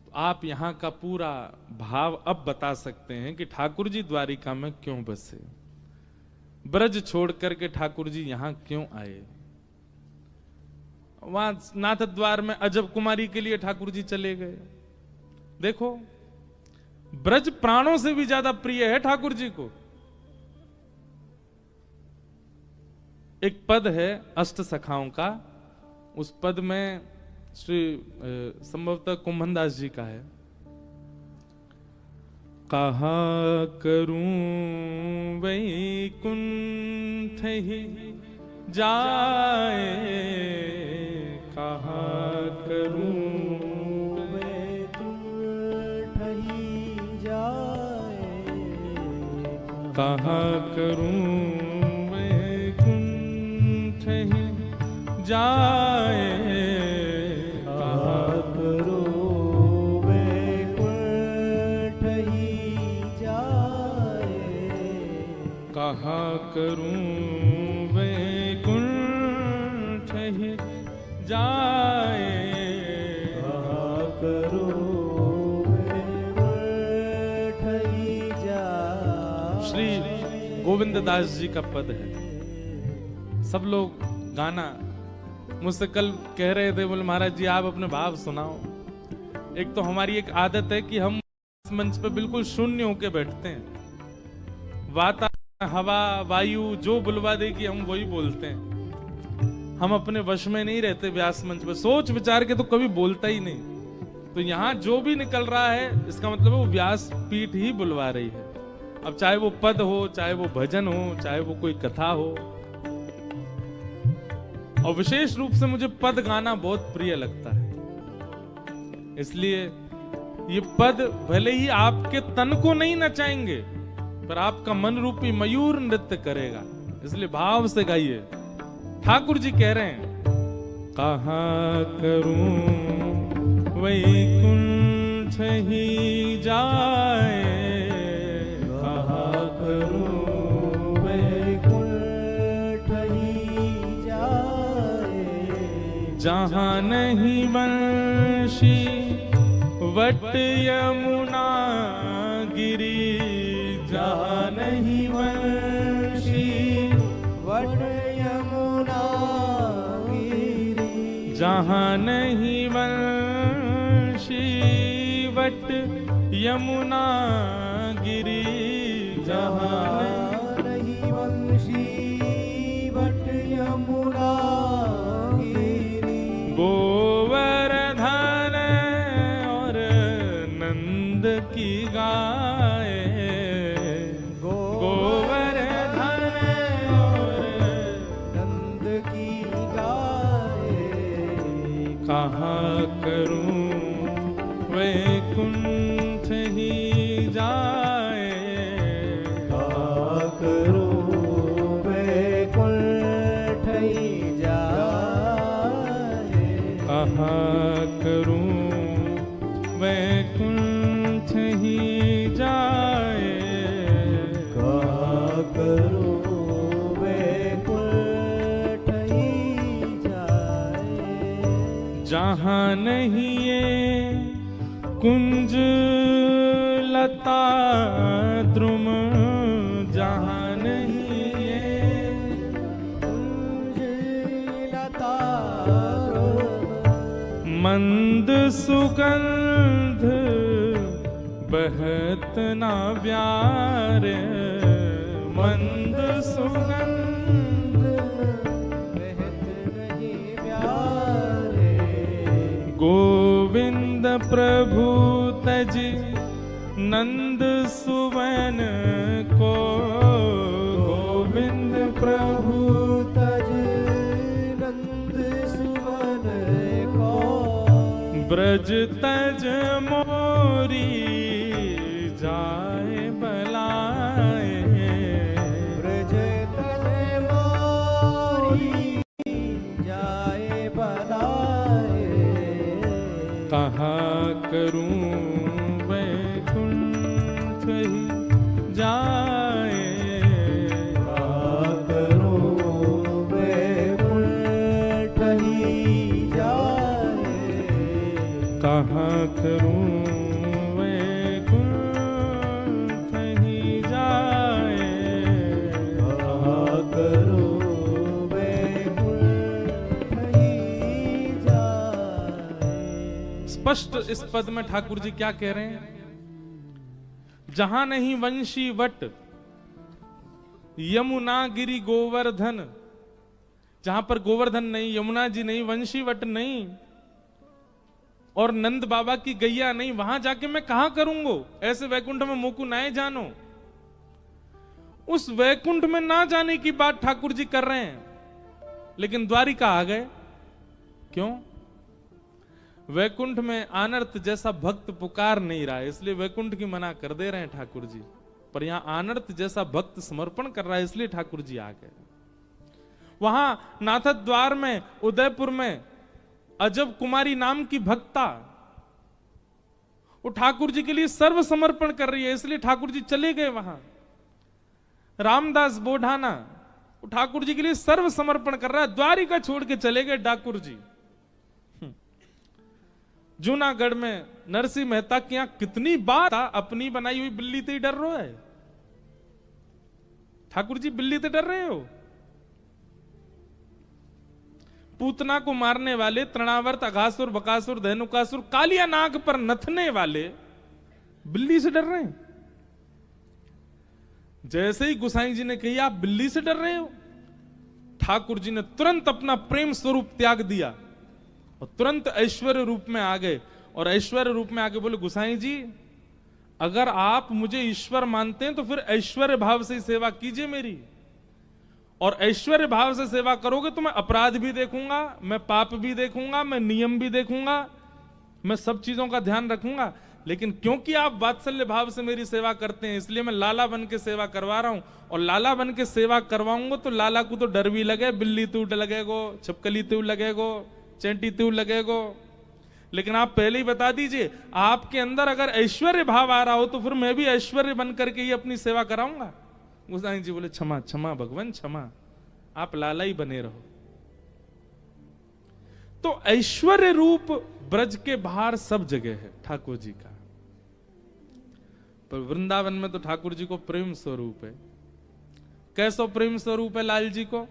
तो आप यहां का पूरा भाव अब बता सकते हैं कि ठाकुर जी द्वारिका में क्यों बसे, ब्रज छोड़ करके ठाकुर जी यहां क्यों आए। वहां नाथ द्वार में अजब कुमारी के लिए ठाकुर जी चले गए। देखो, ब्रज प्राणों से भी ज्यादा प्रिय है ठाकुर जी को। एक पद है अष्ट सखाओं का, उस पद में श्री संभवतः कुंभनदास जी का है, कहा करूं वैकुंठ ही जाए, कहा करूं वैकुंठ ही जाए, कहा करूं वैकुंठ ही जाए, कहा करो वैकुंठ ही जाए, कहा करूं वैकुंठ ही जाए, कहा करो वैकुंठ ही जाए। श्री गोविंद दास जी का पद है। सब लोग गाना मुझसे कल कह रहे थे, बोले महाराज जी आप अपने भाव सुनाओ। एक तो हमारी एक आदत है कि हम इस मंच पे बिल्कुल शून्य होके बैठते हैं, वातावरण हवा वायु जो बुलवा देगी हम वही बोलते हैं। हम अपने वश में नहीं रहते व्यास मंच पे, सोच विचार के तो कभी बोलता ही नहीं। तो यहाँ जो भी निकल रहा है इसका मतलब है वो व्यास पीठ ही बुलवा रही है। अब चाहे वो पद हो, चाहे वो भजन हो, चाहे वो कोई कथा हो। और विशेष रूप से मुझे पद गाना बहुत प्रिय लगता है, इसलिए ये पद भले ही आपके तन को नहीं नचाएंगे पर आपका मन रूपी मयूर नृत्य करेगा, इसलिए भाव से गाइए। ठाकुर जी कह रहे हैं, कहा करूं वैकुंठ ही जाए, कहा करूं वैकुंठ ही जाए, जहां नहीं वंशी वट यमुना गिरी, जहां नहीं वंशी वट यमुना गिरी, जहां नहीं वंशी वट यमुना गिरी, जहां नहीं वंशी वट यमुना गिरी, गोवर्धन और नंद की गाय, गोवर्धन और नंद की गाय, कहा करूं वैकुंठ ही जाए, कहा करो वैकुंठ ही जाए, कहा करूं वैकुंठ ही जाए, कहा करो वैकुंठ ही जाए, जहां नहीं ये कुंज लता द्रुम, जहां नहीं मंद सुगंध बहत ना व्यारे, मंद सुगंध बहत नहीं प्यारे। गोविंद प्रभु तज नंद सुवन को, गोविंद प्रभु तज नंद सुवन को। ब्रज तज मोरी जाए बलाए, ब्रज तज मोरी जाए बनाए। कहाँ करूं वैकुंठ ही जाए, कहाँ करूं वैकुंठ ही जाए। कहाँ करूं वैकुंठ ही जाए, कहाँ करूं वैकुंठ ही जाए। स्पष्ट इस पद में ठाकुर जी क्या कह रहे हैं? जहां नहीं वंशी वट, यमुना गिरी गोवर्धन, जहां पर गोवर्धन नहीं, यमुना जी नहीं, वंशी वट नहीं और नंद बाबा की गैया नहीं, वहां जाके मैं कहां करूंगो? ऐसे वैकुंठ में मोकू नाए जानो। उस वैकुंठ में ना जाने की बात ठाकुर जी कर रहे हैं, लेकिन द्वारिका आ गए। क्यों? वैकुंठ में आनर्त जैसा भक्त पुकार नहीं रहा है, इसलिए वैकुंठ की मना कर दे रहे हैं ठाकुर जी। पर यहां आनर्त जैसा भक्त समर्पण कर रहा है, इसलिए ठाकुर जी आ गए। वहां नाथद द्वार में, उदयपुर में अजब कुमारी नाम की भक्ता, वो ठाकुर जी के लिए सर्व समर्पण कर रही है, इसलिए ठाकुर जी चले गए वहां। रामदास बोढ़ाना, वो ठाकुर जी के लिए सर्व समर्पण कर रहा है, द्वारिका छोड़ के चले गए ठाकुर जी। जूनागढ़ में नरसिंह मेहता की यहां कितनी बात, अपनी बनाई हुई बिल्ली से ही डर रहे है ठाकुर जी, बिल्ली से डर रहे हो? पूतना को मारने वाले तृणावर्त, अघासुर, बकासुर, धेनुकासुर, कालिया नाग पर नथने वाले बिल्ली से डर रहे हैं। जैसे ही गुसाई जी ने कही आप बिल्ली से डर रहे हो, ठाकुर जी ने तुरंत अपना प्रेम स्वरूप त्याग दिया और तुरंत ऐश्वर्य रूप में आ गए। और ऐश्वर्य रूप में आके बोले, गुसाई जी अगर आप मुझे ईश्वर मानते हैं तो फिर ऐश्वर्य भाव से सेवा कीजिए मेरी, और ऐश्वर्य भाव से सेवा करोगे तो मैं अपराध भी देखूंगा, मैं पाप भी देखूंगा, मैं नियम भी देखूंगा, मैं सब चीजों का ध्यान रखूंगा। लेकिन क्योंकि आप वात्सल्य भाव से मेरी सेवा करते हैं, इसलिए मैं लाला बन के सेवा करवा रहा हूं। और लाला बन के सेवा करवाऊंगा तो लाला को तो डर भी लगे, बिल्ली तू लगेगो, छिपकली तू लगेगो, चेंटी तू लगेगो। लेकिन आप पहले ही बता दीजिए, आपके अंदर अगर ऐश्वर्य भाव आ रहा हो तो फिर मैं भी ऐश्वर्य बन करके ही अपनी सेवा कराऊंगा। गोसाई जी बोले, क्षमा क्षमा भगवान क्षमा, आप लाला ही बने रहो। तो ऐश्वर्य रूप ब्रज के बाहर सब जगह है ठाकुर जी का, पर वृंदावन में तो ठाकुर जी को प्रेम स्वरूप है। कैसो प्रेम स्वरूप है लाल जी को?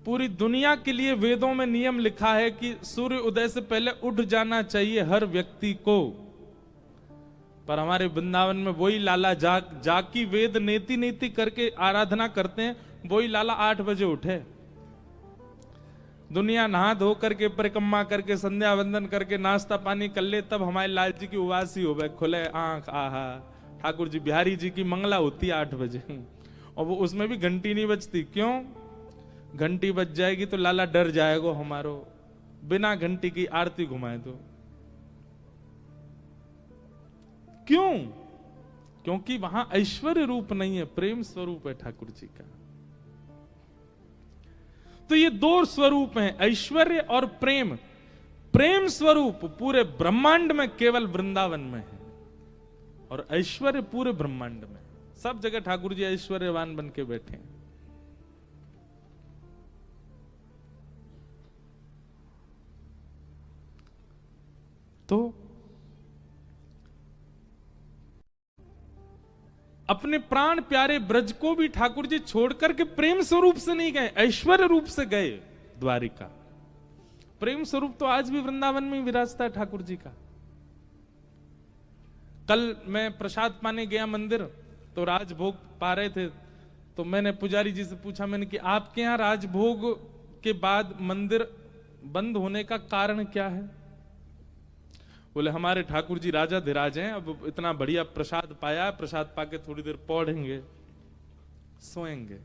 पूरी दुनिया के लिए वेदों में नियम लिखा है कि सूर्य उदय से पहले उठ जाना चाहिए हर व्यक्ति को, पर हमारे वृंदावन में वही लाला जाकी वेद नेति नेति करके आराधना करते हैं, वही लाला 8 बजे उठे। दुनिया नहा धो करके परिक्रमा करके संध्या वंदन करके नाश्ता पानी कर ले, तब हमारे लाल जी की उवासी हो गए, खुले आंख, आहा। ठाकुर जी बिहारी जी की मंगला होती है 8 बजे, और वो उसमें भी घंटी नहीं बजती। क्यों? घंटी बज जाएगी तो लाला डर जाएगा हमारो, बिना घंटी की आरती घुमाए तो। क्यों? क्योंकि वहां ऐश्वर्य रूप नहीं है, प्रेम स्वरूप है ठाकुर जी का। तो ये 2 स्वरूप हैं, ऐश्वर्य और प्रेम। प्रेम स्वरूप पूरे ब्रह्मांड में केवल वृंदावन में है, और ऐश्वर्य पूरे ब्रह्मांड में। सब जगह ठाकुर जी ऐश्वर्यवान बन के बैठे हैं। तो अपने प्राण प्यारे ब्रज को भी ठाकुर जी छोड़कर के प्रेम स्वरूप से नहीं गए, ऐश्वर्य रूप से गए द्वारिका। प्रेम स्वरूप तो आज भी वृंदावन में ही विराजता है ठाकुर जी का। कल मैं प्रसाद पाने गया मंदिर, तो राजभोग पा रहे थे, तो मैंने पुजारी जी से पूछा, मैंने कि आपके यहाँ राजभोग के बाद मंदिर बंद होने का कारण क्या है? बोले हमारे ठाकुर जी राजा धीराज हैं, अब इतना बढ़िया प्रसाद पाया, प्रसाद पाके थोड़ी देर पौधेंगे, सोएंगे।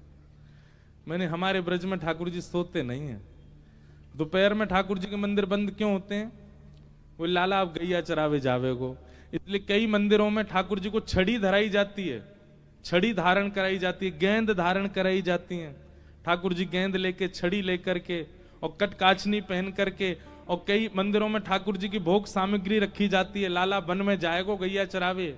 मैंने हमारे ब्रज में ठाकुर जी सोते नहीं हैं। दोपहर में ठाकुर जी के मंदिर बंद क्यों होते हैं? वो लाला आप गैया चरावे जावे को, इसलिए कई मंदिरों में ठाकुर जी को छड़ी धराई जाती है, छड़ी धारण कराई जाती है, गेंद धारण कराई जाती है। ठाकुर जी गेंद लेके, छड़ी लेकर के और कटकाचनी पहन करके, और कई मंदिरों में ठाकुर जी की भोग सामग्री रखी जाती है, लाला वन में जाएगो गैया चरावे,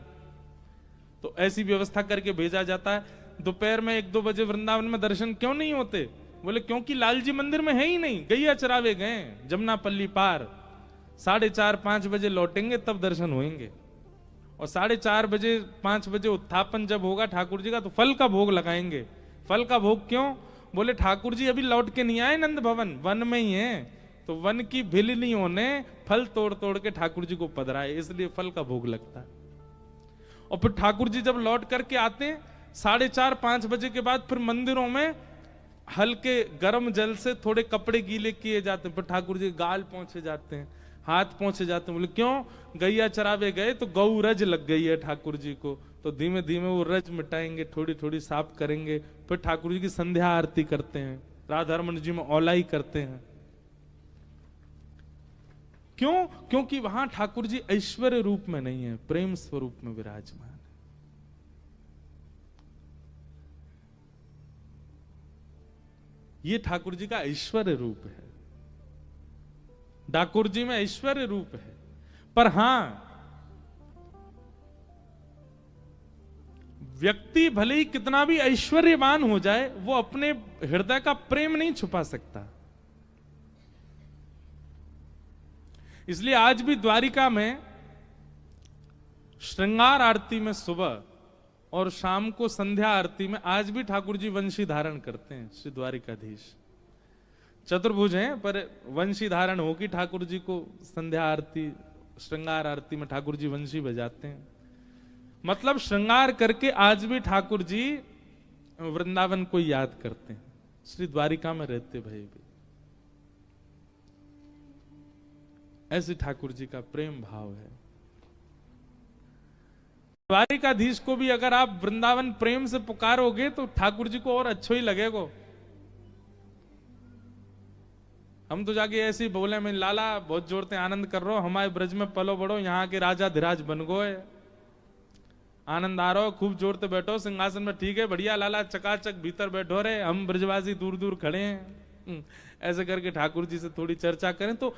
तो ऐसी व्यवस्था करके भेजा जाता है। दोपहर में 1-2 बजे वृंदावन में दर्शन क्यों नहीं होते? बोले क्योंकि लाल जी मंदिर में है ही नहीं, गैया चरावे गए जमुना पल्ली पार, 4:30-5 बजे लौटेंगे तब दर्शन होंगे। और 4:30 5 बजे उत्थापन जब होगा ठाकुर जी का, तो फल का भोग लगाएंगे। फल का भोग क्यों? बोले ठाकुर जी अभी लौट के नहीं आए नंद भवन, वन में ही हैं, तो वन की भिलनियों ने फल तोड़ तोड़ के ठाकुर जी को पधराए, इसलिए फल का भोग लगता है। और फिर ठाकुर जी जब लौट करके आते हैं 4:30-5 बजे के बाद, फिर मंदिरों में हल्के गर्म जल से थोड़े कपड़े गीले किए जाते हैं, फिर ठाकुर जी गाल पहुंचे जाते हैं, हाथ पहुंचे जाते हैं। बोले क्यों? गैया चरावे गए तो गौ रज लग गई है ठाकुर जी को, तो धीमे धीमे वो रज मिटाएंगे, थोड़ी थोड़ी साफ करेंगे, फिर ठाकुर जी की संध्या आरती करते हैं, राधा रमन जी में औलाई करते हैं। क्यों? क्योंकि वहां ठाकुर जी ऐश्वर्य रूप में नहीं है, प्रेम स्वरूप में विराजमान है। ये ठाकुर जी का ऐश्वर्य रूप है, ठाकुर जी में ऐश्वर्य रूप है। पर हां, व्यक्ति भले ही कितना भी ऐश्वर्यवान हो जाए, वो अपने हृदय का प्रेम नहीं छुपा सकता। इसलिए आज भी द्वारिका में श्रृंगार आरती में सुबह और शाम को संध्या आरती में आज भी ठाकुर जी वंशी धारण करते हैं। श्री द्वारिकाधीश चतुर्भुज हैं, पर वंशी धारण होगी ठाकुर जी को। संध्या आरती, श्रृंगार आरती में ठाकुर जी वंशी बजाते हैं, मतलब श्रृंगार करके आज भी ठाकुर जी वृंदावन को याद करते हैं, श्री द्वारिका में रहते भय भी। ऐसे ठाकुर जी का प्रेम भाव है। द्वारिकाधीश को भी अगर आप वृंदावन प्रेम से पुकारोगे तो ठाकुर जी को और अच्छा ही लगेगा। हम तो जाके ऐसे ही बोले, मैं लाला बहुत जोरते आनंद कर रहा हो, हमारे ब्रज में पलो बड़ो, यहाँ के राजा धीराज बन गए, आनंद आ रहा हो, खूब जोरते बैठो सिंहासन में, ठीक है बढ़िया लाला, चकाचक भीतर बैठो रे, हम ब्रजवासी दूर दूर खड़े हैं। ऐसे करके ठाकुर जी से थोड़ी चर्चा करें तो